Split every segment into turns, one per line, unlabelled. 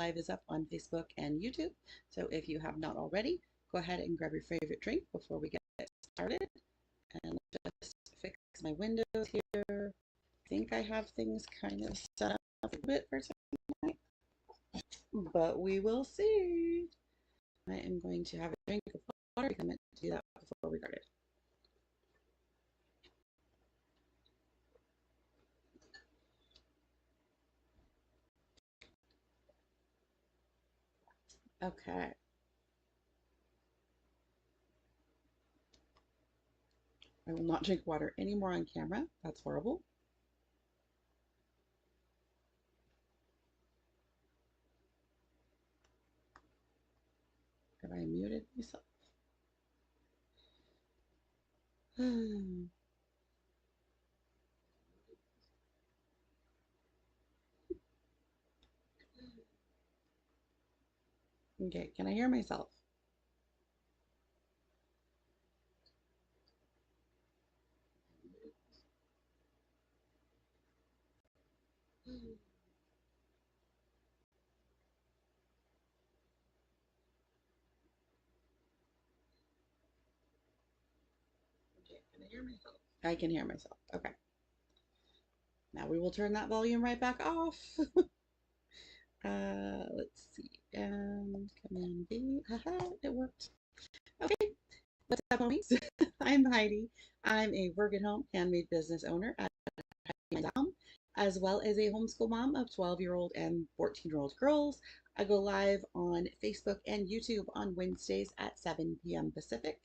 live is up on Facebook and YouTube. So if you have not already, go ahead and grab your favorite drink before we get started. And just fix my windows here. I think I have things kind of set up a bit for tonight, but we will see. I am going to have a drink of water because I meant to do that before we started. Okay. I will not drink water anymore on camera. That's horrible. Have I muted myself? Okay, can I hear myself? Okay, can I hear myself? I can hear myself. Okay. Now we will turn that volume right back off. Let's see. And Command B. Haha, it worked. Okay. What's up, homies? I'm Heidi. I'm a work at home handmade business owner at Heidi.com, as well as a homeschool mom of 12-year-old and 14-year-old girls. I go live on Facebook and YouTube on Wednesdays at 7 p.m. Pacific.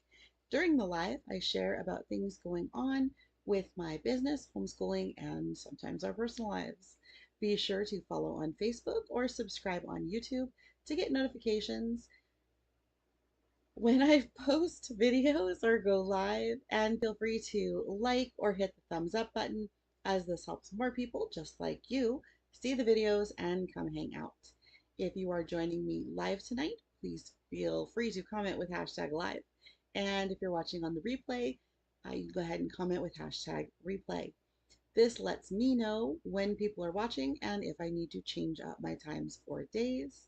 During the live, I share about things going on with my business, homeschooling, and sometimes our personal lives. Be sure to follow on Facebook or subscribe on YouTube to get notifications when I post videos or go live, and feel free to like or hit the thumbs up button, as this helps more people just like you see the videos and come hang out. If you are joining me live tonight, please feel free to comment with hashtag live. And if you're watching on the replay, you can go ahead and comment with hashtag replay. This lets me know when people are watching and if I need to change up my times or days.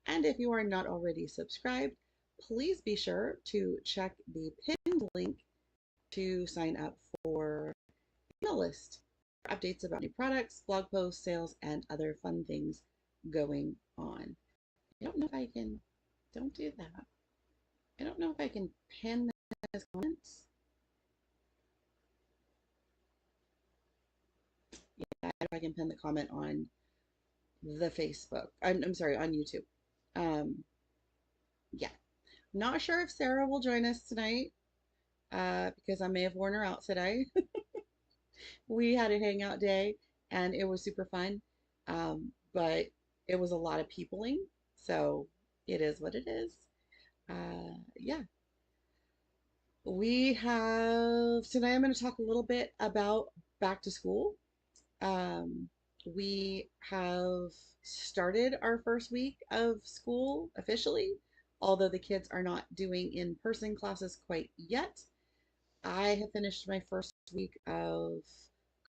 And if you are not already subscribed, please be sure to check the pinned link to sign up for the email list for updates about new products, blog posts, sales, and other fun things going on. I don't know if I can, don't do that. I don't know if I can pin this comments. Yeah, I don't know if I can pin the comment on the Facebook. I'm sorry, on YouTube. Yeah, not sure if Sarah will join us tonight because I may have worn her out today. We had a hangout day and it was super fun, but it was a lot of peopling, so it is what it is. Yeah, we have tonight. I'm going to talk a little bit about back to school. Um, we have started our first week of school officially, although the kids are not doing in-person classes quite yet. I have finished my first week of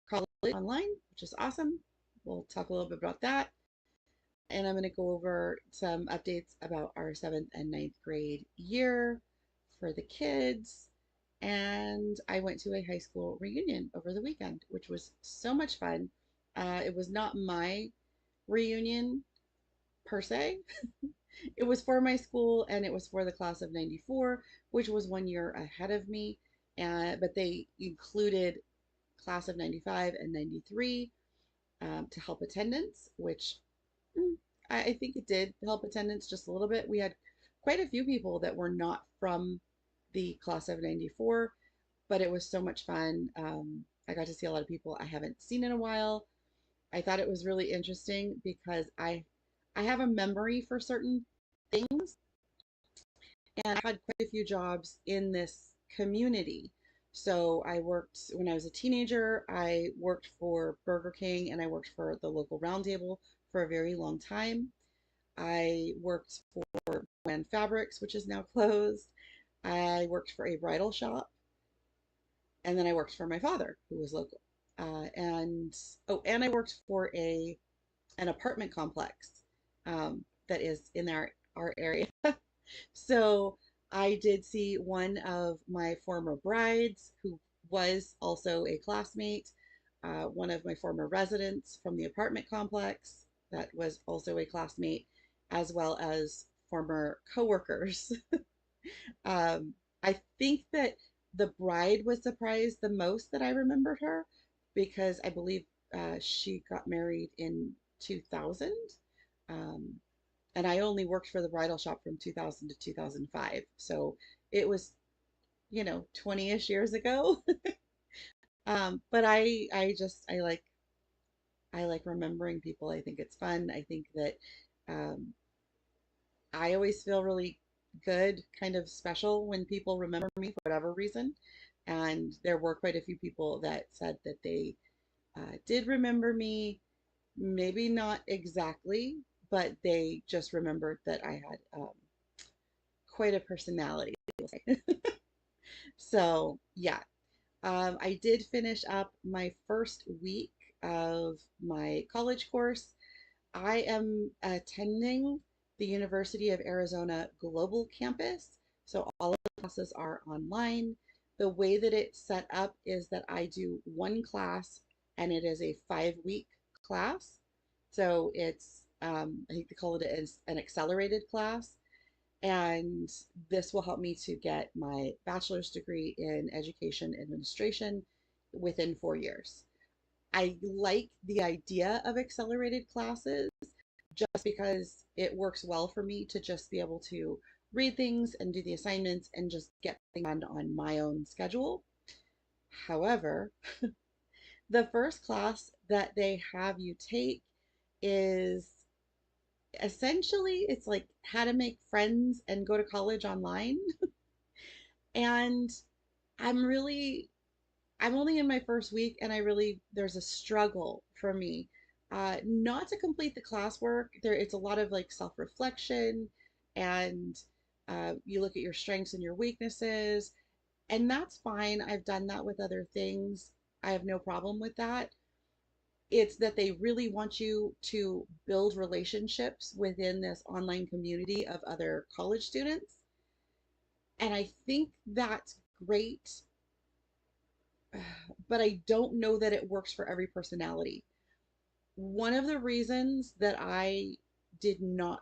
college online, which is awesome. We'll talk a little bit about that. And I'm going to go over some updates about our 7th and 9th grade year for the kids. And I went to a high school reunion over the weekend, which was so much fun. It was not my reunion per se. It was for my school and it was for the class of 94, which was 1 year ahead of me. But they included class of 95 and 93 to help attendance, which I think it did help attendance just a little bit. We had quite a few people that were not from the class of 94, but it was so much fun. I got to see a lot of people I haven't seen in a while. I thought it was really interesting because I have a memory for certain things, and I had quite a few jobs in this community. So I worked when I was a teenager, I worked for Burger King and I worked for the local round table for a very long time. I worked for Brand Fabrics, which is now closed. I worked for a bridal shop, and then I worked for my father, who was local. And I worked for a an apartment complex that is in our area. So I did see one of my former brides who was also a classmate, one of my former residents from the apartment complex that was also a classmate, as well as former coworkers. Um, I think that the bride was surprised the most that I remembered her because I believe she got married in 2000. Um, and I only worked for the bridal shop from 2000 to 2005. So it was, 20-ish years ago. But I like remembering people. I think it's fun. I think that um, I always feel really good, kind of special when people remember me for whatever reason. And there were quite a few people that said that they did remember me, maybe not exactly, but they just remembered that I had quite a personality. So, yeah, I did finish up my first week of my college course. I am attending the University of Arizona Global Campus. So all of the classes are online. The way that it's set up is that I do one class and it is a 5-week class. So it's, I think they call it an accelerated class. And this will help me to get my bachelor's degree in education administration within 4 years. I like the idea of accelerated classes just because it works well for me to just be able to read things and do the assignments and just get things done on my own schedule. However, the first class that they have you take is essentially it's like how to make friends and go to college online. And I'm really I'm only in my first week and there's a struggle for me. Not to complete the classwork. It's a lot of like self-reflection and you look at your strengths and your weaknesses, and that's fine. I've done that with other things. I have no problem with that. It's that they really want you to build relationships within this online community of other college students. And I think that's great, but I don't know that it works for every personality. One of the reasons that I did not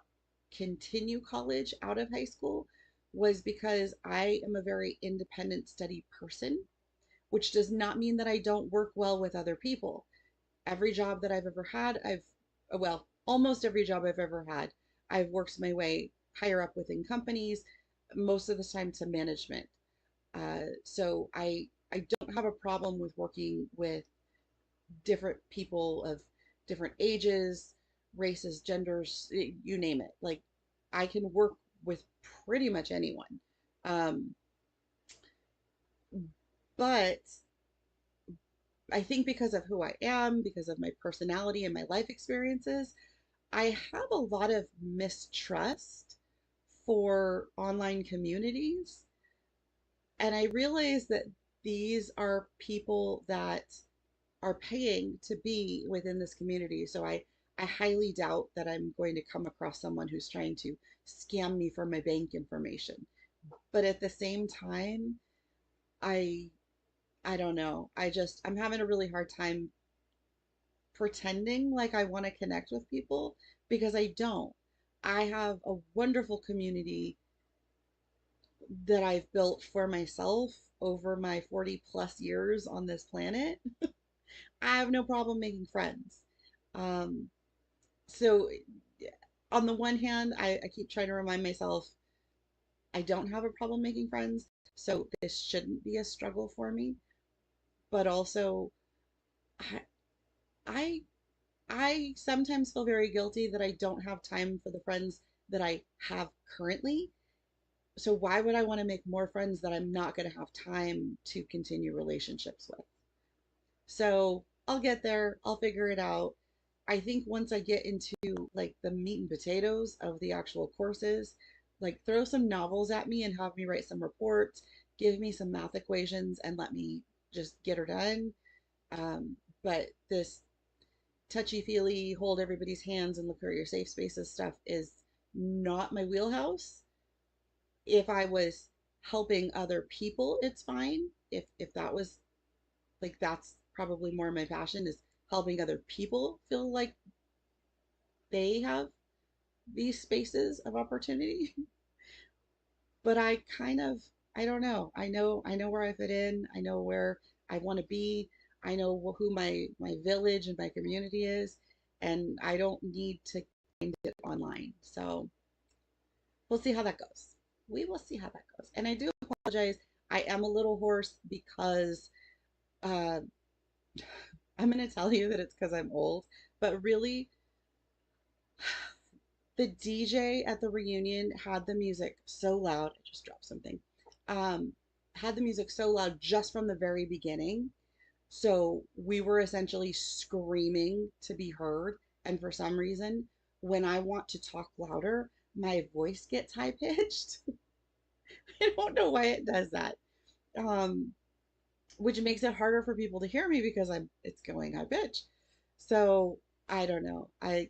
continue college out of high school was because I am a very independent study person, which does not mean that I don't work well with other people. Every job that I've ever had, well, almost every job I've ever had, I've worked my way higher up within companies, most of the time to management. So I don't have a problem with working with different people of different ages, races, genders, you name it. Like I can work with pretty much anyone. Um, but I think because of who I am, because of my personality and my life experiences, I have a lot of mistrust for online communities. And I realize that these are people that are paying to be within this community. So I highly doubt that I'm going to come across someone who's trying to scam me for my bank information. But at the same time, I I don't know. I'm having a really hard time pretending like I want to connect with people because I don't. I have a wonderful community that I've built for myself over my 40 plus years on this planet. I have no problem making friends. Um, so on the one hand, I keep trying to remind myself I don't have a problem making friends, so this shouldn't be a struggle for me. But also, I I, I sometimes feel very guilty that I don't have time for the friends that I have currently. So why would I want to make more friends that I'm not going to have time to continue relationships with? So I'll get there. I'll figure it out. I think once I get into like the meat and potatoes of the actual courses, like throw some novels at me and have me write some reports, give me some math equations and let me just get her done. But this touchy feely, hold everybody's hands and look at your safe spaces stuff is not my wheelhouse. If I was helping other people, it's fine. If that was like that's probably more my passion is helping other people feel like they have these spaces of opportunity. But I don't know. I know where I fit in. I know where I want to be. I know who my village and my community is, and I don't need to find it online. So we'll see how that goes. We will see how that goes. And I do apologize. I am a little hoarse because uh, I'm going to tell you that it's because I'm old, but really, the DJ at the reunion had the music so loud. I just dropped something. Um, had the music so loud just from the very beginning. So we were essentially screaming to be heard. And for some reason, when I want to talk louder, my voice gets high pitched. I don't know why it does that. Um, which makes it harder for people to hear me because it's going high pitch. So I don't know. I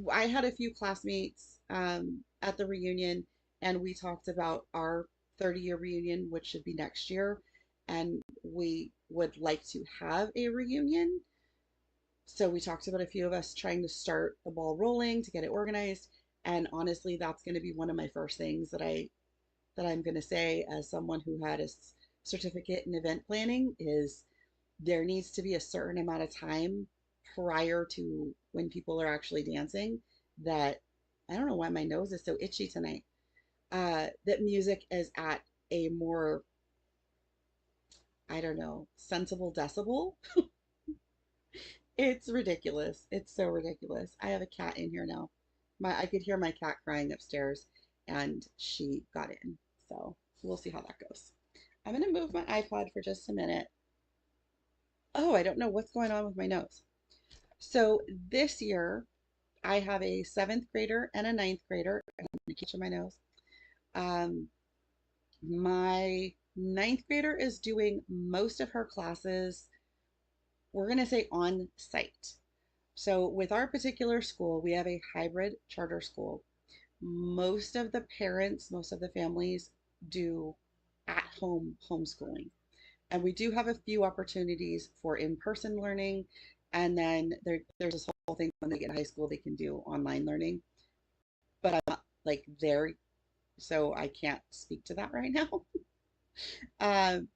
had a few classmates at the reunion, and we talked about our 30-year reunion, which should be next year, and we would like to have a reunion. So we talked about a few of us trying to start the ball rolling to get it organized, and honestly, that's going to be one of my first things that I'm going to say as someone who had a certificate in event planning is there needs to be a certain amount of time prior to when people are actually dancing that I don't know why my nose is so itchy tonight. That music is at a more, I don't know, sensible decibel. It's ridiculous. It's so ridiculous. I have a cat in here now. I could hear my cat crying upstairs and she got in. So we'll see how that goes. I'm going to move my iPod for just a minute. Oh, I don't know what's going on with my nose. So this year, I have a seventh grader and a ninth grader. I'm going to keep my nose. Um, my ninth grader is doing most of her classes, we're going to say on site. So with our particular school, we have a hybrid charter school. Most of the parents, most of the families do at home homeschooling. And we do have a few opportunities for in-person learning. And then there's this whole thing when they get in high school, they can do online learning. But I'm not like there, so I can't speak to that right now. Um,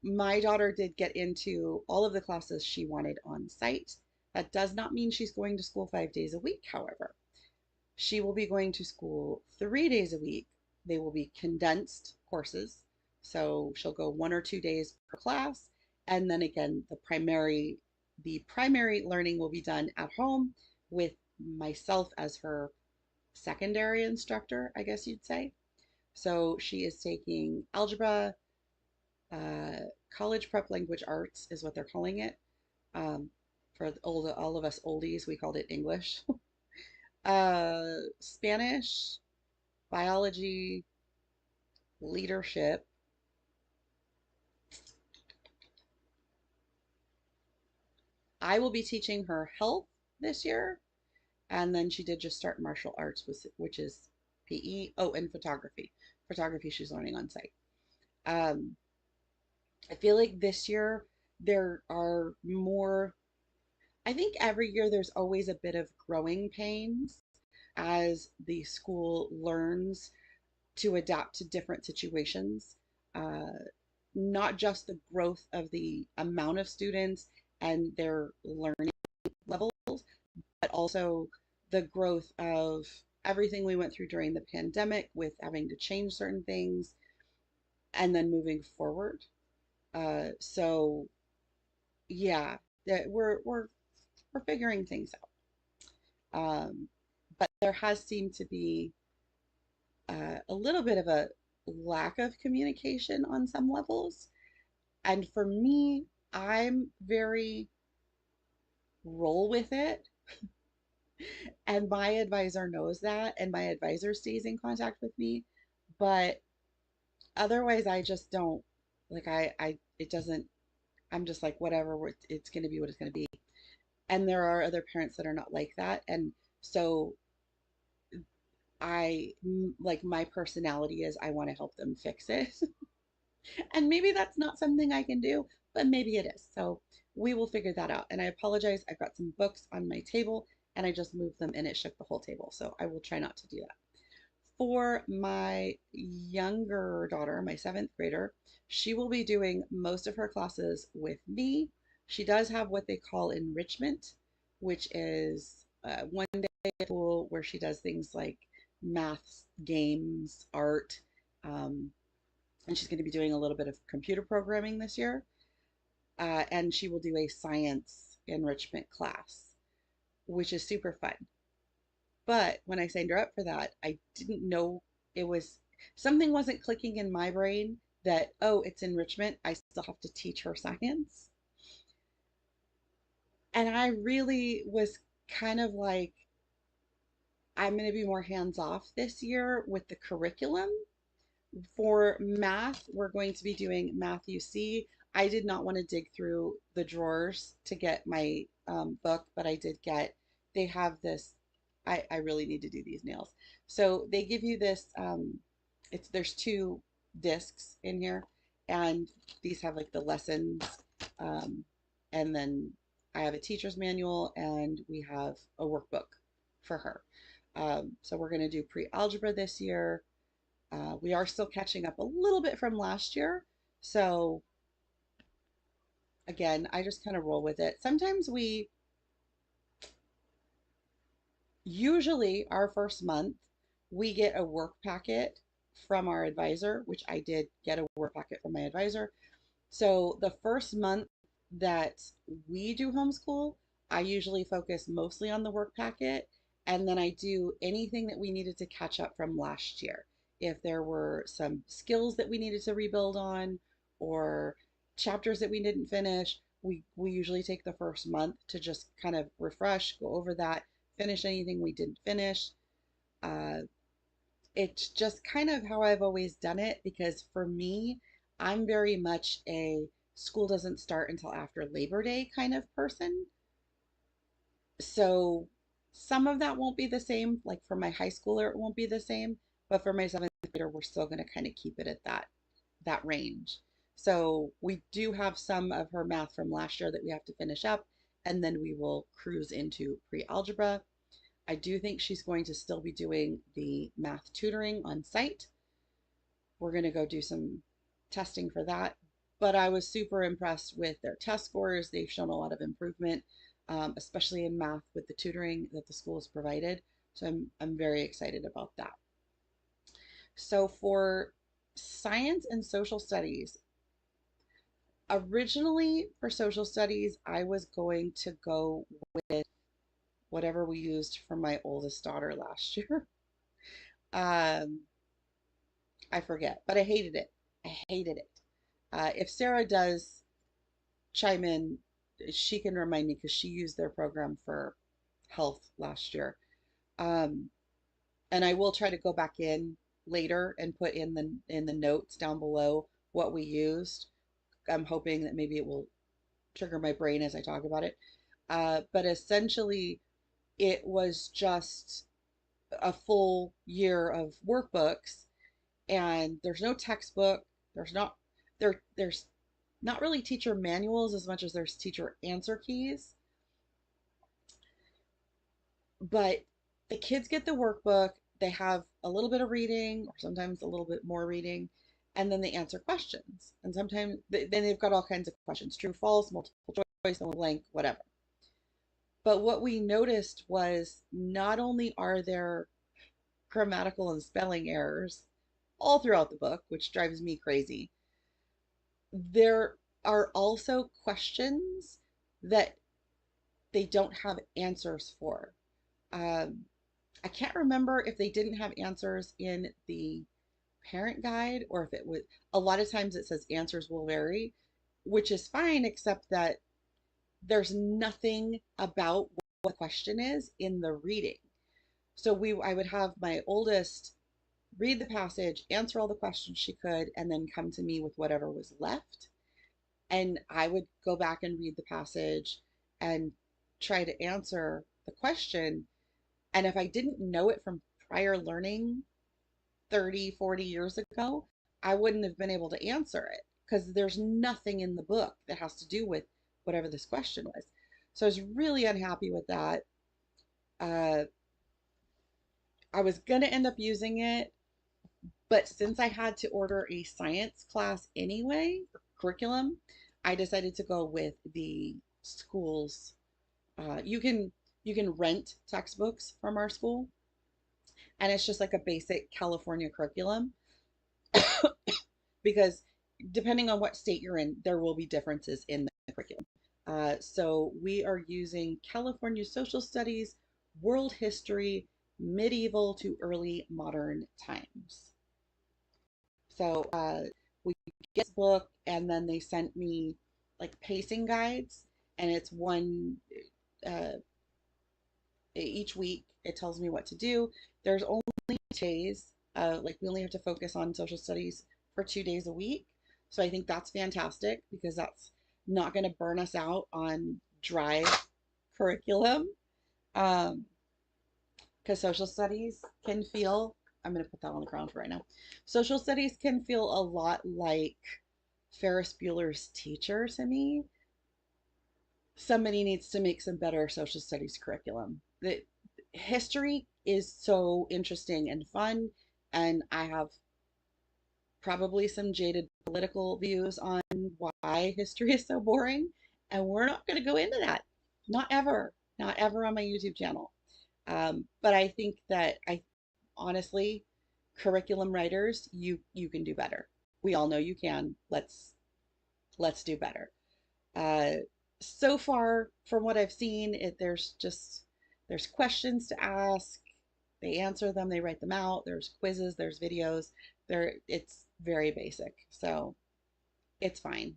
my daughter did get into all of the classes she wanted on site. That does not mean she's going to school 5 days a week, however. She will be going to school 3 days a week. They will be condensed courses. So she'll go 1 or 2 days per class. And then again, the primary learning will be done at home with myself as her secondary instructor, I guess you'd say. So she is taking algebra, uh, college prep language arts is what they're calling it. Um, for all of us oldies, we called it English. Spanish, biology, leadership. I will be teaching her health this year. And then she did just start martial arts, which is PE. Oh, and photography. Photography she's learning on site. Um, I feel like this year there are more, I think every year there's always a bit of growing pains as the school learns to adapt to different situations. Uh, Not just the growth of the amount of students and their learning levels, but also the growth of everything we went through during the pandemic with having to change certain things and then moving forward. So yeah, that we're figuring things out. But there has seemed to be a little bit of a lack of communication on some levels. And for me, I'm very roll with it. And my advisor knows that, and my advisor stays in contact with me. But otherwise, I just don't like, it doesn't, I'm just like, whatever, it's going to be what it's going to be. And there are other parents that are not like that. And so like my personality is I want to help them fix it. And maybe that's not something I can do, but maybe it is. So we will figure that out. And I apologize. I've got some books on my table and I just moved them and it shook the whole table. So I will try not to do that. For my younger daughter, my seventh grader, she will be doing most of her classes with me. She does have what they call enrichment, which is one day at school where she does things like math, games, art, um, and she's going to be doing a little bit of computer programming this year. And she will do a science enrichment class, which is super fun. But when I signed her up for that, I didn't know it was something wasn't clicking in my brain that, oh, it's enrichment. I still have to teach her science. And I really was kind of like, I'm going to be more hands off this year with the curriculum. For math, we're going to be doing Math UC. I did not want to dig through the drawers to get my book, but I did get, they have this, I really need to do these nails. So they give you this, there's two discs in here, and these have like the lessons, um, and then I have a teacher's manual, and we have a workbook for her. So we're going to do pre-algebra this year. We are still catching up a little bit from last year. So again, I just kind of roll with it. Sometimes usually our first month, we get a work packet from our advisor, which I did get a work packet from my advisor. So the first month that we do homeschool, I usually focus mostly on the work packet, and then I do anything that we needed to catch up from last year. If there were some skills that we needed to rebuild on or chapters that we didn't finish, we usually take the first month to just kind of refresh, go over that, finish anything we didn't finish. Uh, it's just kind of how I've always done it because for me, I'm very much a school doesn't start until after Labor Day kind of person. So some of that won't be the same. Like for my high schooler, it won't be the same. But for my seventh grader, we're still going to kind of keep it at that range. So we do have some of her math from last year that we have to finish up, and then we will cruise into pre-algebra. I do think she's going to still be doing the math tutoring on site. We're going to go do some testing for that. But I was super impressed with their test scores. They've shown a lot of improvement, especially in math with the tutoring that the school has provided. So I'm very excited about that. So for science and social studies, originally for social studies, I was going to go with whatever we used for my oldest daughter last year. Um, I forget, but I hated it. I hated it. If Sarah does chime in, she can remind me because she used their program for health last year. Um, and I will try to go back in later and put in the notes down below what we used. I'm hoping that maybe it will trigger my brain as I talk about it. But essentially, it was just a full year of workbooks, and there's no textbook. There's not there's not really teacher manuals as much as there's teacher answer keys. But the kids get the workbook, they have a little bit of reading or sometimes a little bit more reading, and then they answer questions. And sometimes then they've got all kinds of questions, true, false, multiple choice, fill in the blank, whatever. But what we noticed was not only are there grammatical and spelling errors all throughout the book, which drives me crazy, there are also questions that they don't have answers for. Um, I can't remember if they didn't have answers in the parent guide or if it was, a lot of times it says answers will vary, which is fine, except that there's nothing about what the question is in the reading. So I would have my oldest read the passage, answer all the questions she could, and then come to me with whatever was left. And I would go back and read the passage and try to answer the question. And if I didn't know it from prior learning 30, 40 years ago, I wouldn't have been able to answer it because there's nothing in the book that has to do with whatever this question was. So I was really unhappy with that. Uh, I was going to end up using it, but since I had to order a science class anyway, curriculum, I decided to go with the school's. You can rent textbooks from our school, and it's just like a basic California curriculum because depending on what state you're in, there will be differences in the curriculum. So we are using California Social Studies, World History, Medieval to Early Modern Times. So we get this book, and then they sent me like pacing guides, and it's one uh, each week. It tells me what to do. There's only days, like we only have to focus on social studies for 2 days a week. So I think that's fantastic because that's not going to burn us out on dry curriculum. Um, because social studies can feel, I'm going to put that on the ground for right now. Social studies can feel a lot like Ferris Bueller's Teacher to me. Somebody needs to make some better social studies curriculum. The history is so interesting and fun, and I have probably some jaded political views on why history is so boring, and we're not going to go into that. Not ever, not ever on my YouTube channel. But I think that I honestly, curriculum writers, you can do better. We all know you can. Let's do better. Uh, so far, from what I've seen, there's questions to ask. They answer them. They write them out. There's quizzes. There's videos. It's very basic, so it's fine.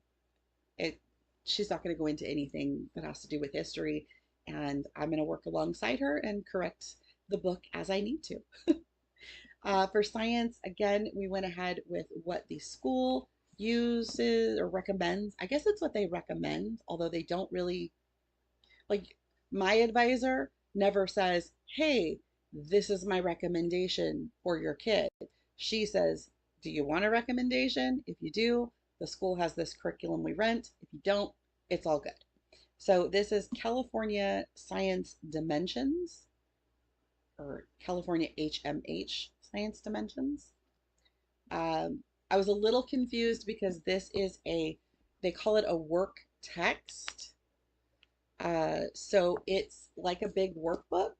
It she's not going to go into anything that has to do with history, and I'm going to work alongside her and correct the book as I need to. For science, again, we went ahead with what the school uses or recommends. I guess it's what they recommend, although they don't really, like, my advisor never says, hey, this is my recommendation for your kid. She says, do you want a recommendation? If you do, the school has this curriculum we rent. If you don't, it's all good. So this is California Science Dimensions, or California HMH Science Dimensions. I was a little confused because they call it a work text. So it's like a big workbook,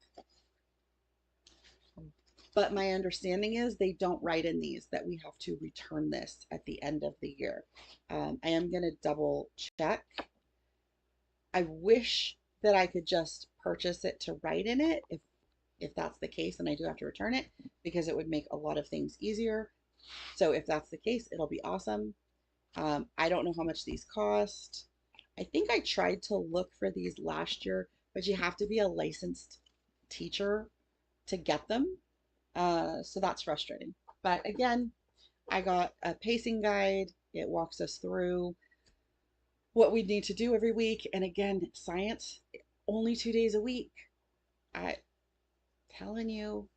but my understanding is they don't write in these that we have to return this at the end of the year. I am going to double check. I wish that I could just purchase it to write in it if that's the case, and I do have to return it because it would make a lot of things easier. So if that's the case, it'll be awesome. I don't know how much these cost. I think I tried to look for these last year, but you have to be a licensed teacher to get them. So that's frustrating. But again, I got a pacing guide. It walks us through what we need to do every week. And again, science, only 2 days a week. I telling you,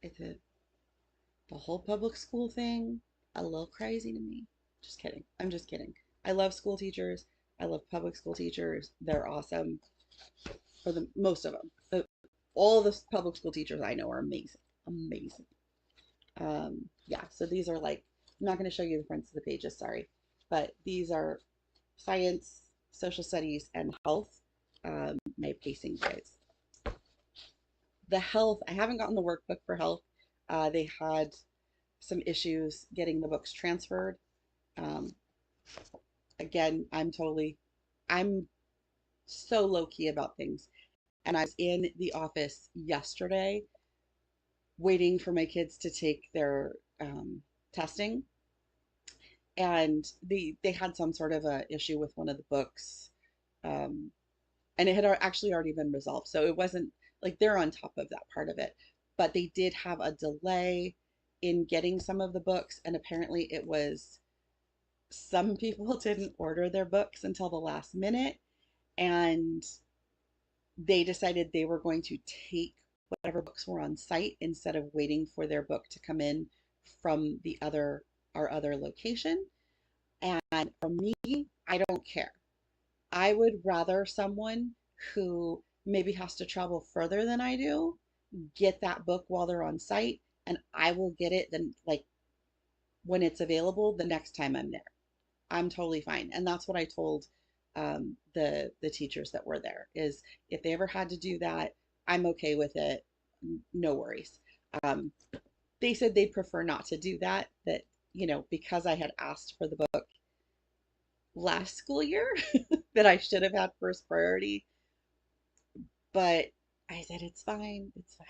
it's the whole public school thing a little crazy to me. Just kidding. I'm just kidding. I love school teachers. I love public school teachers. They're awesome. For the most of them. All the public school teachers I know are amazing. Amazing. Yeah, so these are like, I'm not going to show you the fronts of the pages, sorry. But these are science, social studies, and health, my pacing guides. The health, I haven't gotten the workbook for health. They had some issues getting the books transferred. Um, Again, I'm so low key about things. And I was in the office yesterday waiting for my kids to take their testing. And they had some sort of a issue with one of the books. Um, and it had actually already been resolved. So it wasn't like they're on top of that part of it. But they did have a delay in getting some of the books. And apparently it was some people didn't order their books until the last minute, and they decided they were going to take whatever books were on site instead of waiting for their book to come in from our other location. And for me, I don't care. I would rather someone who maybe has to travel further than I do get that book while they're on site, and I will get it then, like, when it's available the next time I'm there. I'm totally fine. And that's what I told the teachers that were there is if they ever had to do that, I'm okay with it. No worries. Um, they said they'd prefer not to do that, that, because I had asked for the book last school year, that I should have had first priority. But I said, it's fine. It's fine.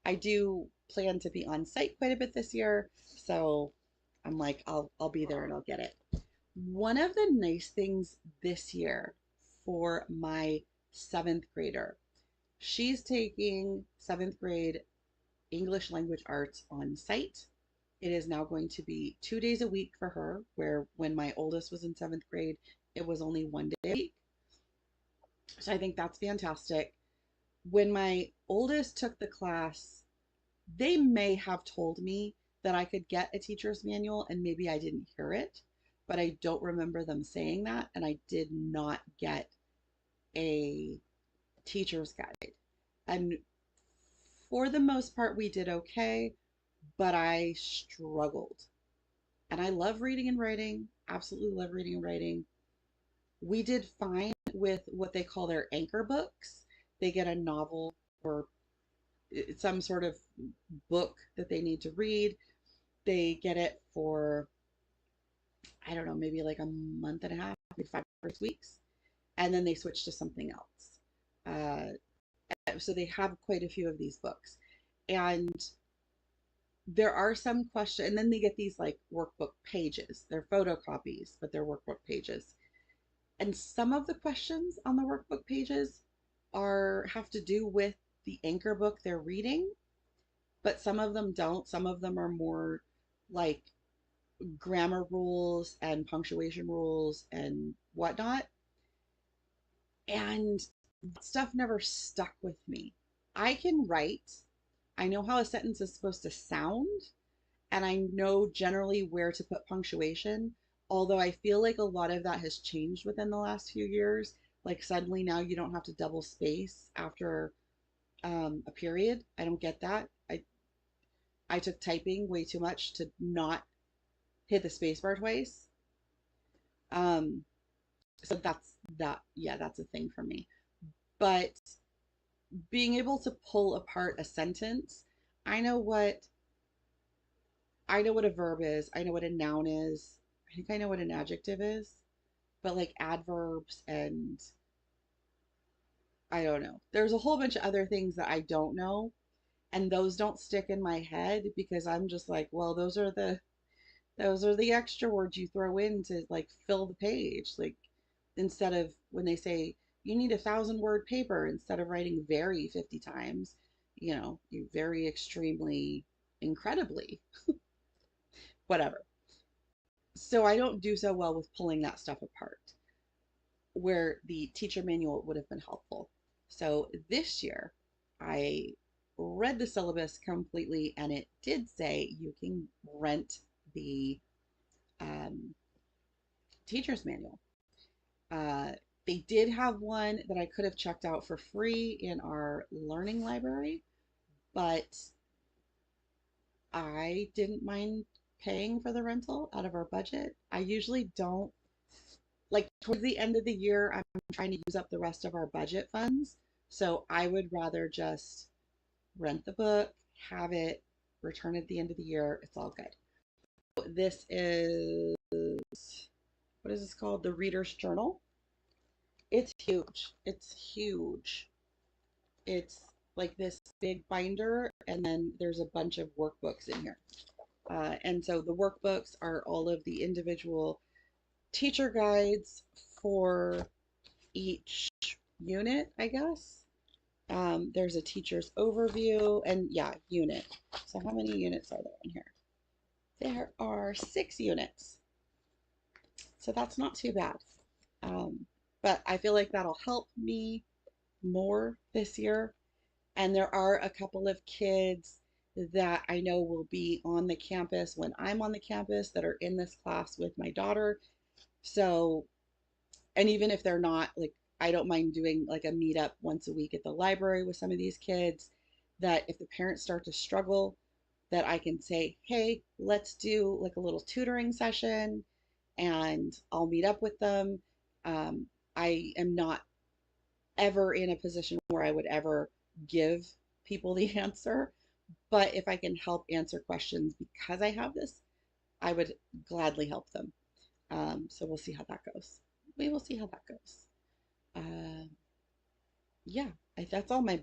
I do plan to be on site quite a bit this year. So I'm like, I'll be there and I'll get it. One of the nice things this year for my seventh grader, she's taking seventh grade English language arts on site. It is now going to be 2 days a week for her, where when my oldest was in seventh grade, it was only 1 day a week. So I think that's fantastic. When my oldest took the class, they may have told me that I could get a teacher's manual and maybe I didn't hear it, but I don't remember them saying that. And I did not get a teacher's guide. And for the most part, we did okay, but I struggled. And I love reading and writing, absolutely love reading and writing. We did fine with what they call their anchor books. They get a novel or some sort of book that they need to read. They get it for, I don't know, maybe like a month and a half, maybe 5 or 6 weeks, and then they switch to something else. So they have quite a few of these books. And there are some questions, and then they get these like workbook pages. They're photocopies, but they're workbook pages. And some of the questions on the workbook pages have to do with the anchor book they're reading, but some of them don't. Some of them are more like grammar rules and punctuation rules and whatnot. And that stuff never stuck with me. I can write, I know how a sentence is supposed to sound, and I know generally where to put punctuation. Although I feel like a lot of that has changed within the last few years. Like suddenly now you don't have to double space after a period. I don't get that. I took typing way too much to not hit the space bar twice. Um, so that's a thing for me. But being able to pull apart a sentence, I know what I know what a verb is. I know what a noun is. I think I know what an adjective is. But like adverbs and I don't know. There's a whole bunch of other things that I don't know, and those don't stick in my head because I'm just like, well, those are the extra words you throw in to like fill the page. Like instead of when they say you need 1,000 word paper, instead of writing very 50 times, you very extremely incredibly whatever. So I don't do so well with pulling that stuff apart, where the teacher manual would have been helpful. So this year, I read the syllabus completely, and it did say you can rent the um, teacher's manual. Uh, they did have one that I could have checked out for free in our learning library, but I didn't mind paying for the rental out of our budget. I usually don't like towards the end of the year, I'm trying to use up the rest of our budget funds. So I would rather just rent the book, have it, return it at the end of the year. It's all good. This is, what is this called? The Reader's Journal. It's huge. It's huge. It's like this big binder, and then there's a bunch of workbooks in here. And so the workbooks are all of the individual teacher guides for each unit, I guess. There's a teacher's overview and yeah, unit. So how many units are there in here? There are 6 units. So that's not too bad. But I feel like that'll help me more this year. And there are a couple of kids that I know will be on the campus when I'm on the campus that are in this class with my daughter. So, and even if they're not, like, I don't mind doing like a meetup once a week at the library with some of these kids, that if the parents start to struggle, that I can say, hey, let's do like a little tutoring session and I'll meet up with them. Um, I am not ever in a position where I would ever give people the answer, but if I can help answer questions because I have this, I would gladly help them. So we'll see how that goes. We will see how that goes. Uh, yeah, that's all my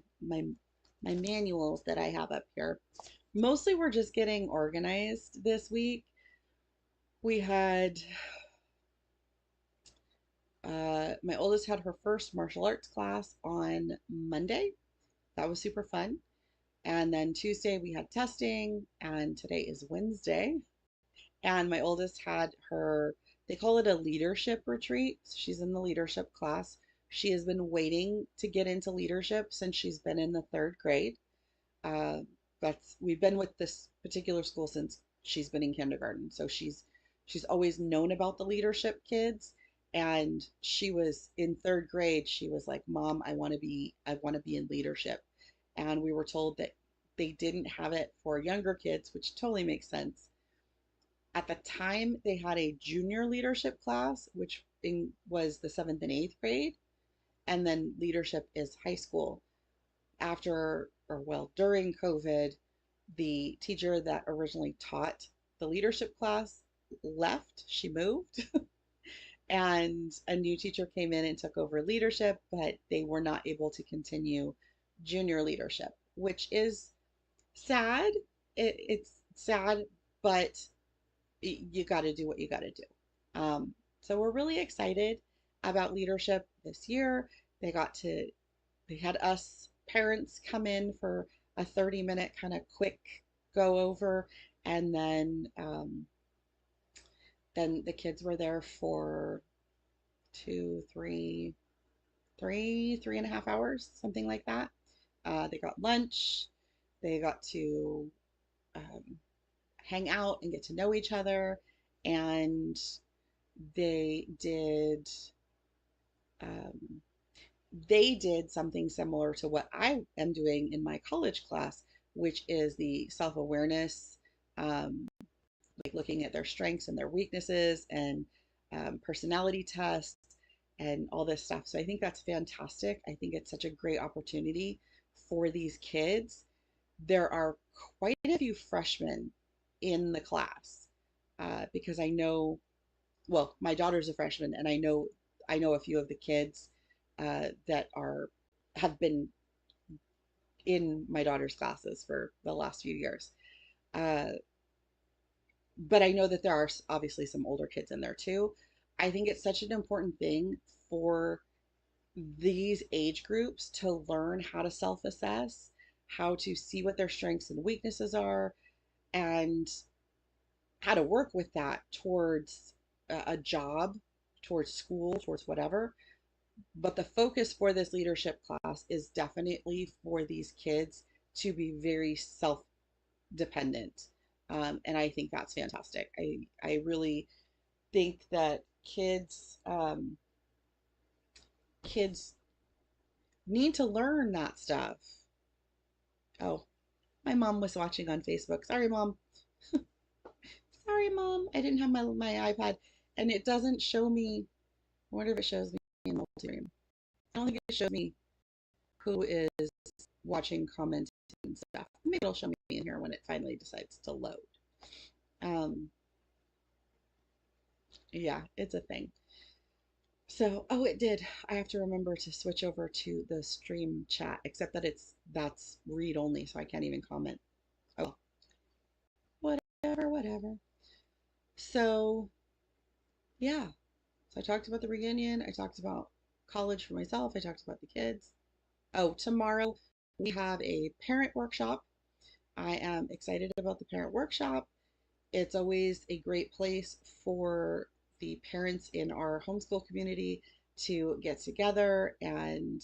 manuals that I have up here. Mostly we're just getting organized this week. We had my oldest had her first martial arts class on Monday. That was super fun. And then Tuesday we had testing, and today is Wednesday. And my oldest had her, they call it a leadership retreat. So she's in the leadership class. She has been waiting to get into leadership since she's been in the third grade. Uh, that's we've been with this particular school since she's been in kindergarten. So she's always known about the leadership kids. And she was in third grade. She was like, "Mom, I want to be in leadership." And we were told that they didn't have it for younger kids, which totally makes sense. At the time, they had a junior leadership class, which was the seventh and eighth grade, and then leadership is high school. After, or well, during COVID, the teacher that originally taught the leadership class left. She moved, and a new teacher came in and took over leadership, but they were not able to continue junior leadership, which is sad. It's sad, but you got to do what you got to do. So we're really excited about leadership this year. They got to, they had us parents come in for a 30-minute kind of quick go over, and then the kids were there for two, three and a half hours, something like that. They got lunch. They got to um, hang out and get to know each other, and they did um, they did something similar to what I am doing in my college class, which is the self-awareness, um, like looking at their strengths and their weaknesses and personality tests and all this stuff. So I think that's fantastic. I think it's such a great opportunity for these kids. There are quite a few freshmen in the class because I know, well, my daughter's a freshman, and I know a few of the kids that are have been in my daughter's classes for the last few years. Uh, but I know that there are obviously some older kids in there too. I think it's such an important thing for these age groups to learn how to self-assess, how to see what their strengths and weaknesses are, and how to work with that towards a job, towards school, towards whatever. But the focus for this leadership class is definitely for these kids to be very self-dependent. And I think that's fantastic. I really think that kids need to learn that stuff. Oh, my mom was watching on Facebook. Sorry, mom. Sorry, mom. I didn't have my iPad, and it doesn't show me. I wonder if it shows me in multi-room. I don't think it shows me who is watching, commenting, and stuff. Maybe it'll show me in here when it finally decides to load. Um, yeah, it's a thing. So, oh, it did. I have to remember to switch over to the stream chat, except that that's read only, so I can't even comment. Oh, whatever, whatever. So, yeah. So I talked about the reunion. I talked about college for myself. I talked about the kids. Oh, tomorrow we have a parent workshop. I am excited about the parent workshop. It's always a great place for the parents in our homeschool community to get together and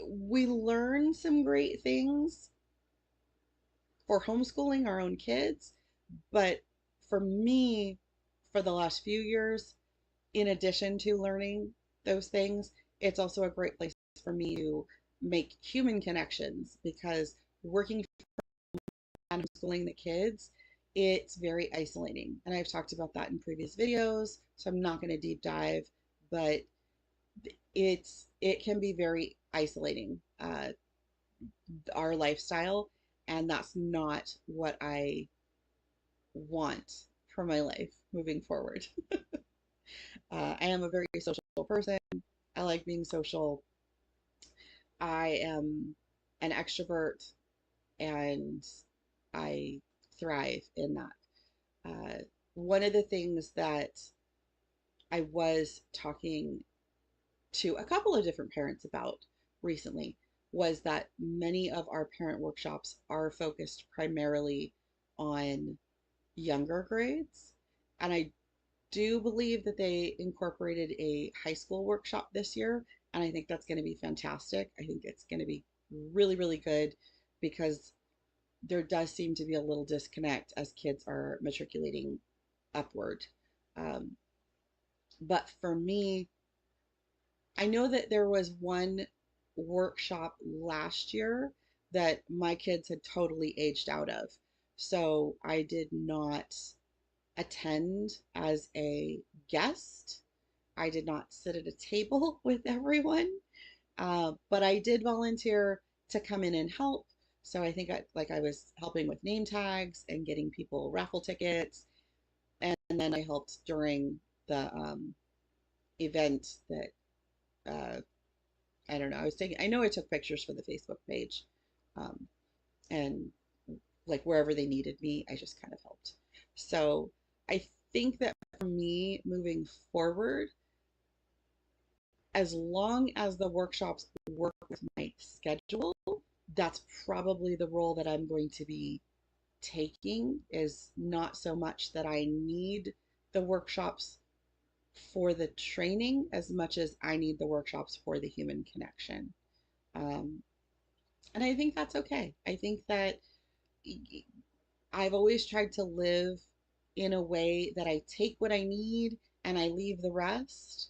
we learn some great things for homeschooling our own kids, but for me, for the last few years, in addition to learning those things, it's also a great place for me to make human connections because working and homeschooling the kids, it's very isolating. And I've talked about that in previous videos, so I'm not going to deep dive, but it can be very isolating, our lifestyle, and that's not what I want for my life moving forward. I am a very social person. I like being social. I am an extrovert and I thrive in that. One of the things that I was talking to a couple of different parents about recently was that many of our parent workshops are focused primarily on younger grades. And I do believe that they incorporated a high school workshop this year. And I think that's going to be fantastic. I think it's going to be really, really good because there does seem to be a little disconnect as kids are matriculating upward. Um, but for me, I know that there was one workshop last year that my kids had totally aged out of. So I did not attend as a guest. I did not sit at a table with everyone, but I did volunteer to come in and help. So I think I was helping with name tags and getting people raffle tickets, and then I helped during the event that I don't know. I know I took pictures for the Facebook page, um, and like wherever they needed me, I just kind of helped. So I think that for me moving forward, as long as the workshops work with my schedule, that's probably the role that I'm going to be taking, is not so much that I need the workshops for the training as much as I need the workshops for the human connection. Um, and I think that's okay. I think that I've always tried to live in a way that I take what I need and I leave the rest.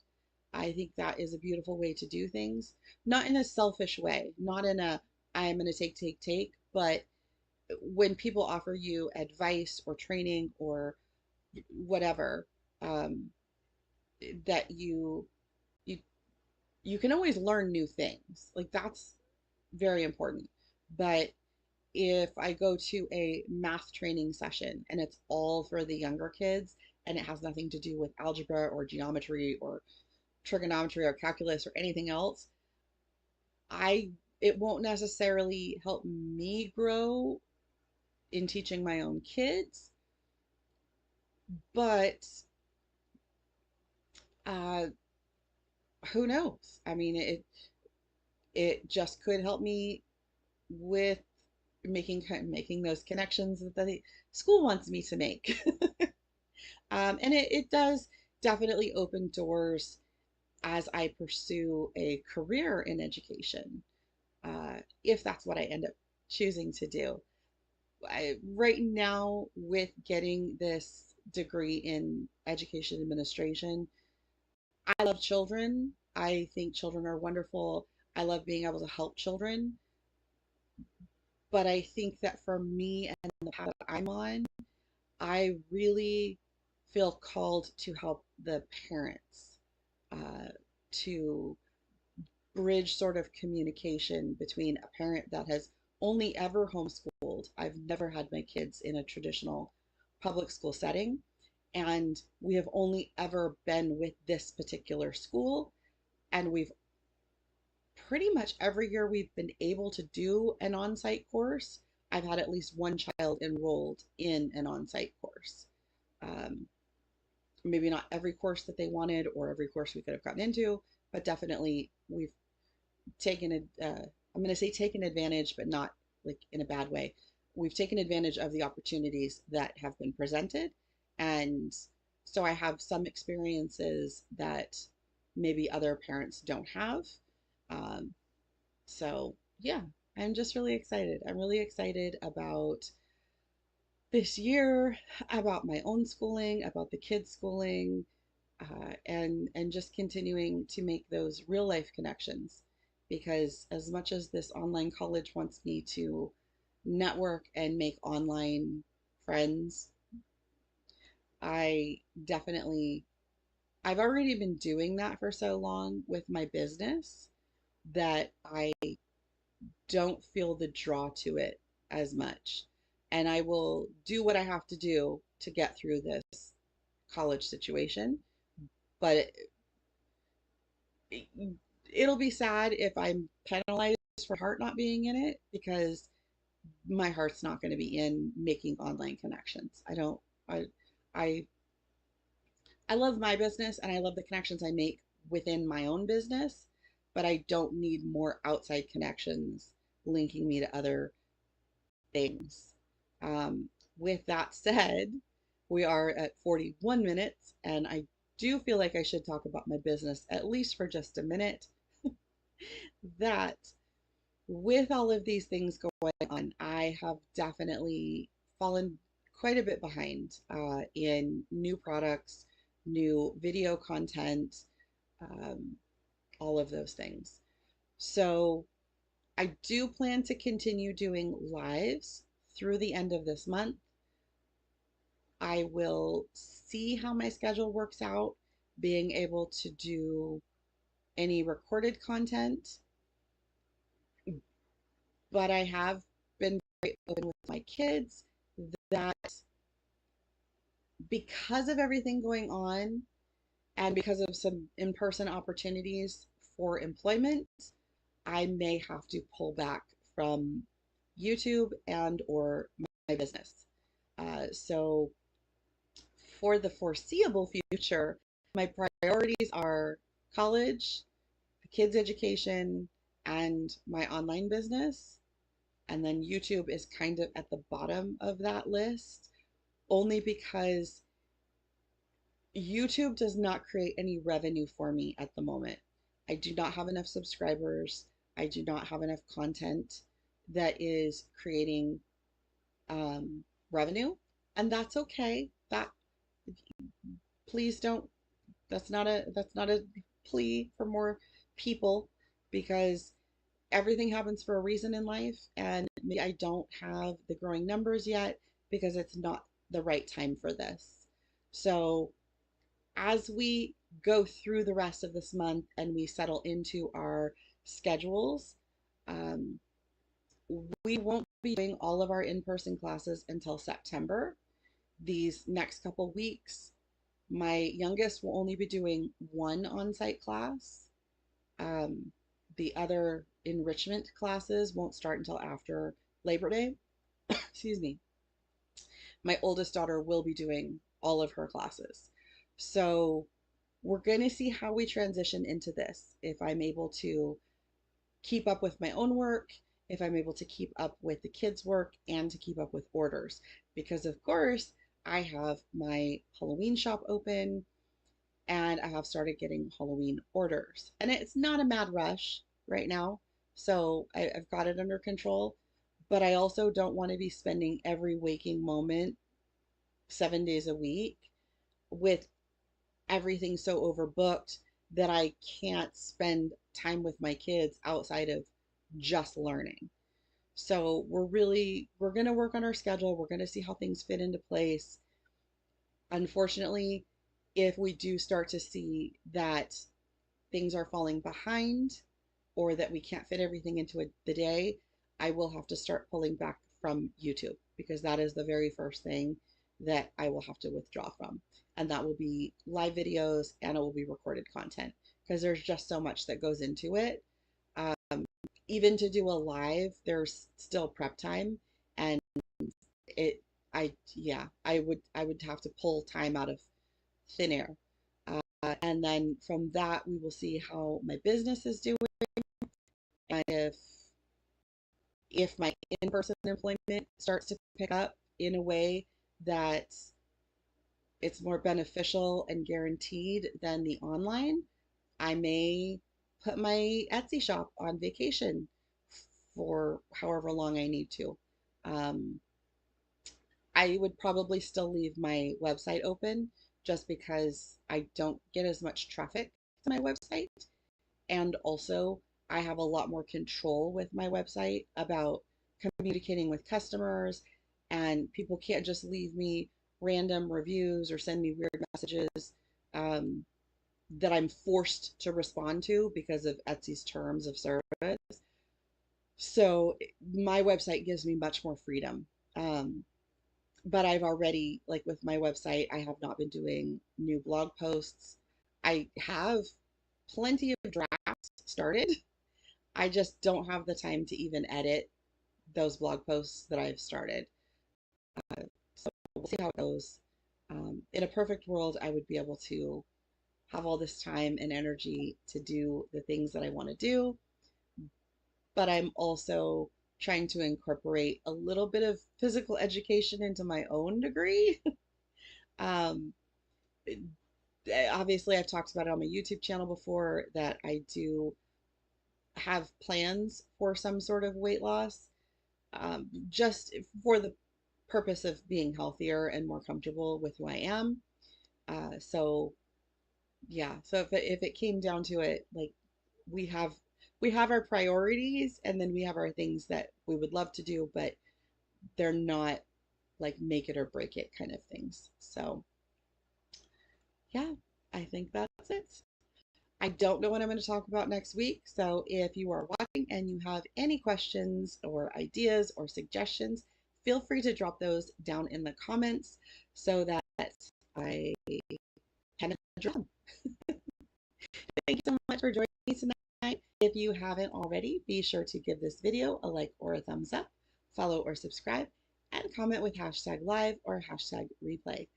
I think that is a beautiful way to do things, not in a selfish way, not in a I'm going to take, but when people offer you advice or training or whatever, um, that you you can always learn new things. Like that's very important. But if I go to a math training session and it's all for the younger kids and it has nothing to do with algebra or geometry or trigonometry or calculus or anything else, I it won't necessarily help me grow in teaching my own kids, but uh, who knows? I mean, it just could help me with making those connections that the school wants me to make. And it does definitely open doors as I pursue a career in education, if that's what I end up choosing to do. Right now, with getting this degree in education administration, I love children. I think children are wonderful. I love being able to help children. But I think that for me and the path that I'm on, I really feel called to help the parents, uh, to bridge sort of communication between a parent that has only ever homeschooled. I've never had my kids in a traditional public school setting, and we have only ever been with this particular school, and we've pretty much every year we've been able to do an on-site course. I've had at least one child enrolled in an on-site course. Um, Maybe not every course that they wanted or every course we could have gotten into, but definitely we've taken I'm going to say taken advantage, but not like in a bad way. We've taken advantage of the opportunities that have been presented. And so I have some experiences that maybe other parents don't have. Um, So, yeah, I'm just really excited. I'm really excited about this year, about my own schooling, about the kids' schooling, and just continuing to make those real life connections. Because as much as this online college wants me to network and make online friends, I definitely I've already been doing that for so long with my business that I don't feel the draw to it as much. And I will do what I have to do to get through this college situation. But it, it'll be sad if I'm penalized for heart not being in it because my heart's not going to be in making online connections. I don't, I, I love my business and I love the connections I make within my own business, but I don't need more outside connections linking me to other things. With that said, we are at 41 minutes, and I do feel like I should talk about my business at least for just a minute. That with all of these things going on, I have definitely fallen quite a bit behind in new products, new video content, um, all of those things. So I do plan to continue doing lives through the end of this month. I will see how my schedule works out, being able to do any recorded content, but I have been very open with my kids that because of everything going on and because of some in-person opportunities for employment, I may have to pull back from YouTube and or my business. So for the foreseeable future, my priorities are college, kids education, and my online business. And then YouTube is kind of at the bottom of that list, only because YouTube does not create any revenue for me at the moment. I do not have enough subscribers. I do not have enough content that is creating revenue, and that's okay. That please don't. That's not a plea for more people because everything happens for a reason in life, and maybe I don't have the growing numbers yet because it's not the right time for this. So as we go through the rest of this month and we settle into our schedules, um, we won't be doing all of our in-person classes until September. These next couple weeks, my youngest will only be doing one on-site class. Um, the other enrichment classes won't start until after Labor Day. Excuse me. My oldest daughter will be doing all of her classes. So we're going to see how we transition into this. If I'm able to keep up with my own work, if I'm able to keep up with the kids' work, and to keep up with orders. Because, of course, I have my Halloween shop open and I have started getting Halloween orders. And it's not a mad rush right now, so I've got it under control. But I also don't want to be spending every waking moment 7 days a week with everything so overbooked that I can't spend time with my kids outside of just learning. So we're going to work on our schedule. We're going to see how things fit into place. Unfortunately, if we do start to see that things are falling behind or that we can't fit everything into the day, I will have to start pulling back from YouTube because that is the very first thing that I will have to withdraw from. And that will be live videos and it will be recorded content because there's just so much that goes into it. Even to do a live, there's still prep time and it I would have to pull time out of thin air. And then from that, we will see how my business is doing and if my in-person employment starts to pick up in a way that it's more beneficial and guaranteed than the online, I may put my Etsy shop on vacation for however long I need to. Um, I would probably still leave my website open just because I don't get as much traffic to my website. And also, I have a lot more control with my website about communicating with customers, and people can't just leave me random reviews or send me weird messages um, that I'm forced to respond to because of Etsy's terms of service. So my website gives me much more freedom. Um, but I've already, like with my website, I have not been doing new blog posts. I have plenty of drafts started. I just don't have the time to even edit those blog posts that I've started. So we'll see how it goes. In a perfect world, I would be able to have all this time and energy to do the things that I want to do, but I'm also trying to incorporate a little bit of physical education into my own degree. um, Obviously, I've talked about it on my YouTube channel before that I do have plans for some sort of weight loss, just for the purpose of being healthier and more comfortable with who I am. So yeah, so if it came down to it, like we have we have our priorities and then we have our things that we would love to do, but they're not like make it or break it kind of things. So yeah, I think that's it. I don't know what I'm going to talk about next week. So if you are watching and you have any questions or ideas or suggestions, feel free to drop those down in the comments so that I can address them. Thank you so much for joining me tonight. If you haven't already, be sure to give this video a like or a thumbs up, follow or subscribe, and comment with hashtag live or hashtag replay.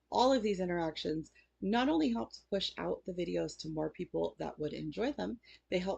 All of these interactions not only help to push out the videos to more people that would enjoy them, they help